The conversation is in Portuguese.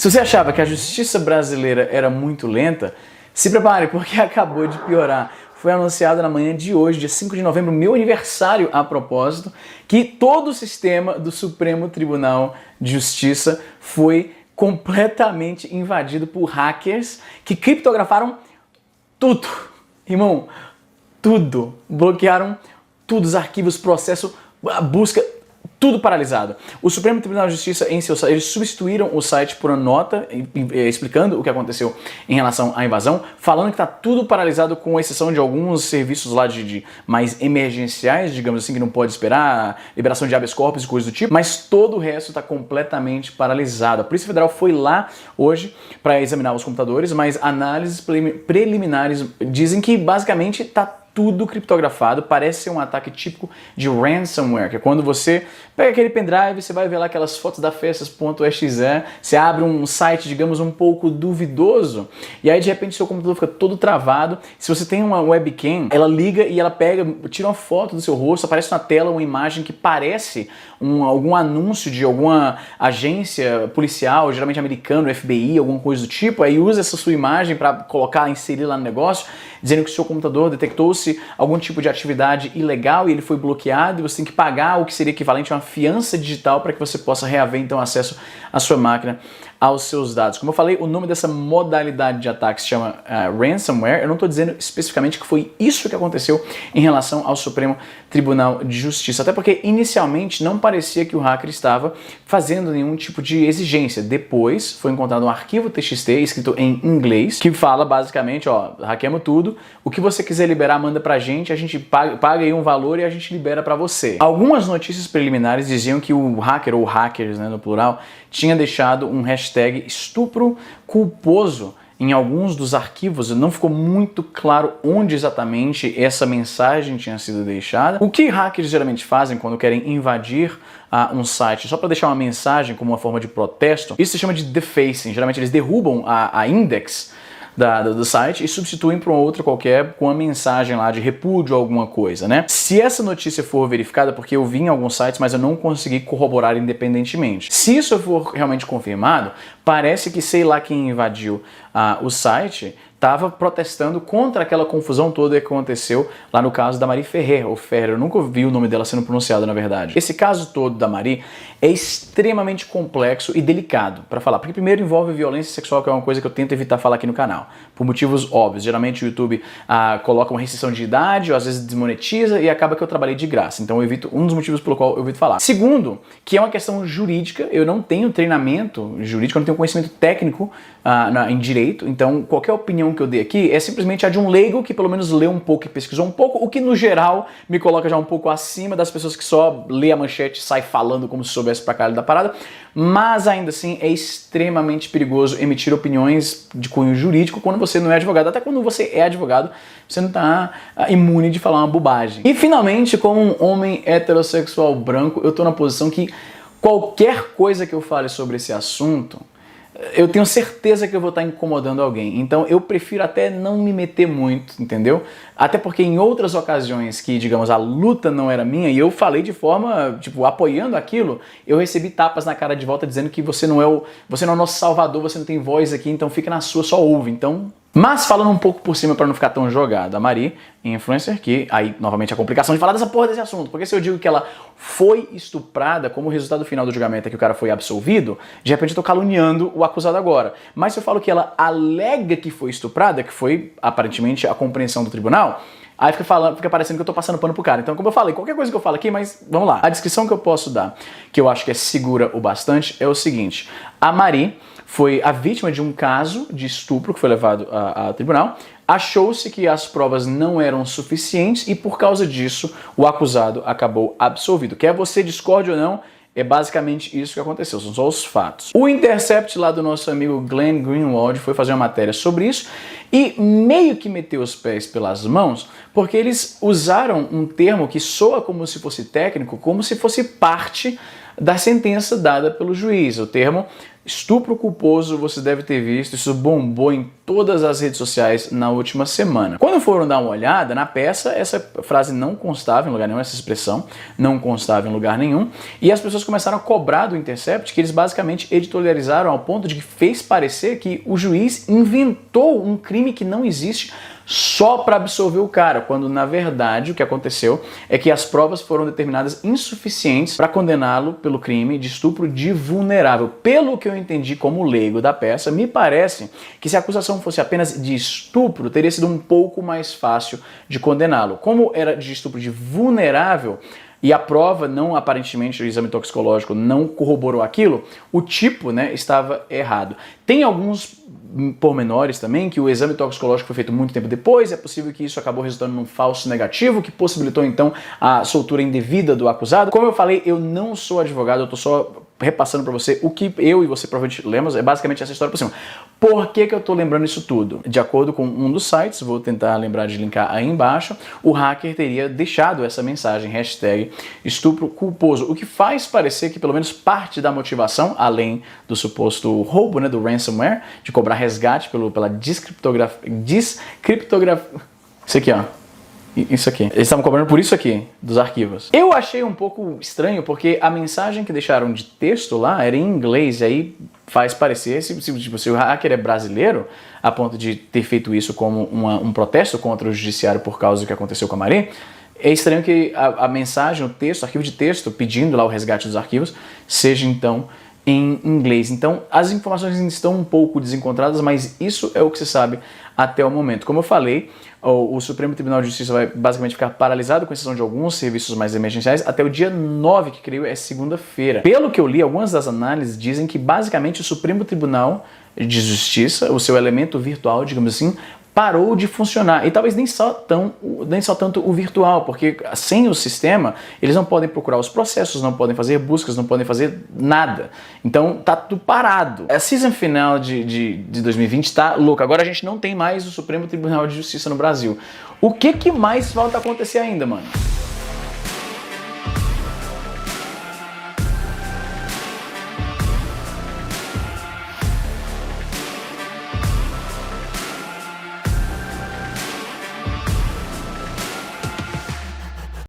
Se você achava que a justiça brasileira era muito lenta, se prepare, porque acabou de piorar. Foi anunciado na manhã de hoje, dia 5 de novembro, meu aniversário a propósito, que todo o sistema do Supremo Tribunal de Justiça foi completamente invadido por hackers que criptografaram tudo. Irmão, tudo. Bloquearam tudo, os arquivos, processo, a busca, tudo paralisado. O Supremo Tribunal de Justiça, em seu site, eles substituíram o site por uma nota explicando o que aconteceu em relação à invasão, falando que está tudo paralisado com exceção de alguns serviços lá de mais emergenciais, digamos assim, que não pode esperar, liberação de habeas corpus e coisas do tipo, mas todo o resto está completamente paralisado. A Polícia Federal foi lá hoje para examinar os computadores, mas análises preliminares dizem que basicamente está tudo criptografado, parece ser um ataque típico de ransomware, que é quando você pega aquele pendrive, você vai ver lá aquelas fotos da festas.exe, você abre um site, digamos, um pouco duvidoso, e aí de repente seu computador fica todo travado. Se você tem uma webcam, ela liga e ela pega, tira uma foto do seu rosto, aparece na tela uma imagem que parece algum anúncio de alguma agência policial, geralmente americano, FBI, alguma coisa do tipo, aí usa essa sua imagem para colocar, inserir lá no negócio, dizendo que o seu computador detectou-se algum tipo de atividade ilegal e ele foi bloqueado e você tem que pagar o que seria equivalente a uma fiança digital para que você possa reaver então acesso à sua máquina, aos seus dados. Como eu falei, o nome dessa modalidade de ataque se chama ransomware. Eu não estou dizendo especificamente que foi isso que aconteceu em relação ao Supremo Tribunal de Justiça, até porque inicialmente não parecia que o hacker estava fazendo nenhum tipo de exigência. Depois foi encontrado um arquivo TXT escrito em inglês que fala basicamente, ó, hackeamos tudo, o que você quiser liberar manda pra gente paga aí um valor e a gente libera pra você. Algumas notícias preliminares diziam que o hacker, ou hackers, né, no plural, tinha deixado um hashtag estupro culposo em alguns dos arquivos. Não ficou muito claro onde exatamente essa mensagem tinha sido deixada. O que hackers geralmente fazem quando querem invadir um site só para deixar uma mensagem como uma forma de protesto, isso se chama de defacing. Geralmente eles derrubam a index do site e substituem por uma outra qualquer com uma mensagem lá de repúdio a alguma coisa, né? Se essa notícia for verificada, porque eu vi em alguns sites, mas eu não consegui corroborar independentemente. Se isso for realmente confirmado, parece que sei lá quem invadiu o site estava protestando contra aquela confusão toda que aconteceu lá no caso da Mari Ferrer, ou Ferrer, eu nunca ouvi o nome dela sendo pronunciado, na verdade. Esse caso todo da Mari é extremamente complexo e delicado para falar, porque primeiro envolve violência sexual, que é uma coisa que eu tento evitar falar aqui no canal, por motivos óbvios. Geralmente o YouTube coloca uma restrição de idade, ou às vezes desmonetiza, e acaba que eu trabalhei de graça, então eu evito, um dos motivos pelo qual eu evito falar. Segundo, que é uma questão jurídica, eu não tenho treinamento jurídico, eu não tenho conhecimento técnico em direito, então qualquer opinião que eu dei aqui é simplesmente a de um leigo que pelo menos leu um pouco e pesquisou um pouco, o que no geral me coloca já um pouco acima das pessoas que só lê a manchete e sai falando como se soubesse pra caralho da parada, mas ainda assim é extremamente perigoso emitir opiniões de cunho jurídico quando você não é advogado. Até quando você é advogado, você não tá imune de falar uma bobagem. E finalmente, como um homem heterossexual branco, eu tô na posição que qualquer coisa que eu fale sobre esse assunto, eu tenho certeza que eu vou estar incomodando alguém, então eu prefiro até não me meter muito, entendeu? Até porque em outras ocasiões que, digamos, a luta não era minha e eu falei de forma, tipo, apoiando aquilo, eu recebi tapas na cara de volta dizendo que você não é o nosso salvador, você não tem voz aqui, então fica na sua, só ouve, então... Mas falando um pouco por cima para não ficar tão jogado, a Mari, influencer, que aí novamente a complicação de falar dessa porra desse assunto, porque se eu digo que ela foi estuprada, como o resultado final do julgamento é que o cara foi absolvido, de repente eu tô caluniando o acusado agora. Mas se eu falo que ela alega que foi estuprada, que foi aparentemente a compreensão do tribunal, aí fica parecendo que eu tô passando pano pro cara. Então, como eu falei, qualquer coisa que eu falo aqui, mas vamos lá. A descrição que eu posso dar, que eu acho que é segura o bastante, é o seguinte. A Mari foi a vítima de um caso de estupro que foi levado ao tribunal. Achou-se que as provas não eram suficientes e, por causa disso, o acusado acabou absolvido. Quer você discorde ou não, é basicamente isso que aconteceu, são só os fatos. O Intercept lá do nosso amigo Glenn Greenwald foi fazer uma matéria sobre isso e meio que meteu os pés pelas mãos, porque eles usaram um termo que soa como se fosse técnico, como se fosse parte da sentença dada pelo juiz. O termo Estupro culposo, você deve ter visto, isso bombou em todas as redes sociais na última semana. Quando foram dar uma olhada na peça, essa frase não constava em lugar nenhum, essa expressão não constava em lugar nenhum, e as pessoas começaram a cobrar do Intercept que eles basicamente editorializaram ao ponto de que fez parecer que o juiz inventou um crime que não existe só para absolver o cara, quando na verdade o que aconteceu é que as provas foram determinadas insuficientes para condená-lo pelo crime de estupro de vulnerável. Pelo que eu entendi como leigo da peça, me parece que se a acusação fosse apenas de estupro, teria sido um pouco mais fácil de condená-lo. Como era de estupro de vulnerável, e a prova não, aparentemente, o exame toxicológico não corroborou aquilo, o tipo, né, estava errado. Tem alguns pormenores também, que o exame toxicológico foi feito muito tempo depois, é possível que isso acabou resultando num falso negativo, que possibilitou então a soltura indevida do acusado. Como eu falei, eu não sou advogado, eu tô só repassando para você o que eu e você provavelmente lemos, é basicamente essa história por cima. Por que eu tô lembrando isso tudo? De acordo com um dos sites, vou tentar lembrar de linkar aí embaixo, o hacker teria deixado essa mensagem, hashtag estupro culposo, o que faz parecer que pelo menos parte da motivação, além do suposto roubo, né, do ransomware, de cobrar resgate pela descriptografia, isso aqui, ó. Isso aqui. Eles estavam cobrando por isso aqui, dos arquivos. Eu achei um pouco estranho, porque a mensagem que deixaram de texto lá era em inglês, e aí faz parecer, se o hacker é brasileiro, a ponto de ter feito isso como um protesto contra o judiciário por causa do que aconteceu com a Maria, é estranho que a mensagem, o texto, o arquivo de texto, pedindo lá o resgate dos arquivos, seja então em inglês. Então, as informações estão um pouco desencontradas, mas isso é o que se sabe até o momento. Como eu falei, o Supremo Tribunal de Justiça vai basicamente ficar paralisado, com exceção de alguns serviços mais emergenciais, até o dia 9, que creio é segunda-feira. Pelo que eu li, algumas das análises dizem que basicamente o Supremo Tribunal de Justiça, o seu elemento virtual, digamos assim, parou de funcionar. E talvez nem só tanto o virtual, porque sem o sistema, eles não podem procurar os processos, não podem fazer buscas, não podem fazer nada. Então tá tudo parado. A season final de 2020 tá louca. Agora a gente não tem mais o Supremo Tribunal de Justiça no Brasil. O que mais falta acontecer ainda, mano?